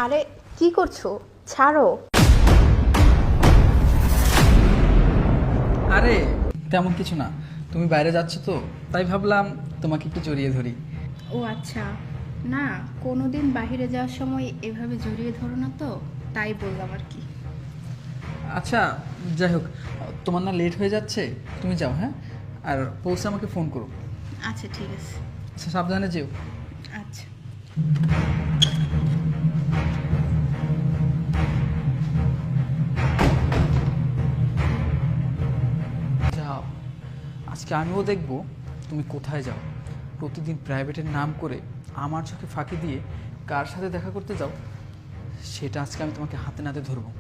আরে কি করছো? ছাড়ো। আরে তেমন কিছু না, তুমি বাইরে যাচ্ছ তো তাই ভাবলাম তোমাকে একটু জড়িয়ে ধরি। ও আচ্ছা, না কোনোদিন বাইরে যাওয়ার সময় এভাবে জড়িয়ে ধরো না তো, তাই বললাম আর কি। আচ্ছা যাই হোক, তোমার না লেট হয়ে যাচ্ছে, তুমি যাও হ্যাঁ, আর পৌঁছে আমাকে ফোন করো। আচ্ছা ঠিক আছে। আচ্ছা সাবধানে যেও। আচ্ছা। যাও, আজকে আমিও দেখব তুমি কোথায় যাও। প্রতিদিন প্রাইভেটের নাম করে আমার চোখে ফাঁকি দিয়ে কার সাথে দেখা করতে যাও, সেটা আজকে আমি তোমাকে হাতে নাতে ধরবো।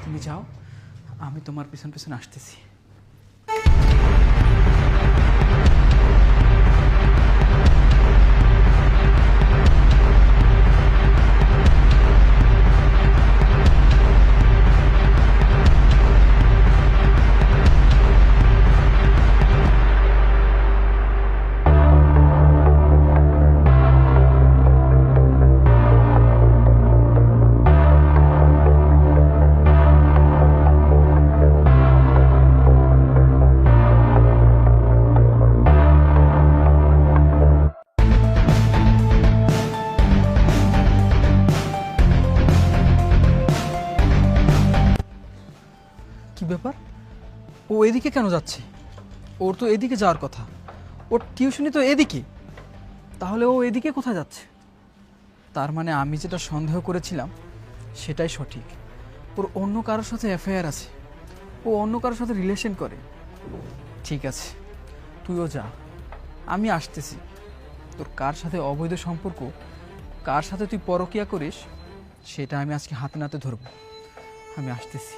তুমি যাও, আমি তোমার পিছন পিছন আসতেছি। কি ব্যাপার, ও এদিকে কেন যাচ্ছে? ওর তো এদিকে যাওয়ার কথা, ওর টিউশনি তো এদিকে, তাহলে ও এদিকে কোথায় যাচ্ছে? তার মানে আমি যেটা সন্দেহ করেছিলাম সেটাই সঠিক। ওর অন্য কারোর সাথে অ্যাফেয়ার আছে, ও অন্য কারোর সাথে রিলেশন করে। ঠিক আছে, তুইও যা, আমি আসতেছি। তোর কার সাথে অবৈধ সম্পর্ক, কার সাথে তুই পরকিয়া করিস, সেটা আমি আজকে হাতে নাতে ধরবো। আমি আসতেছি।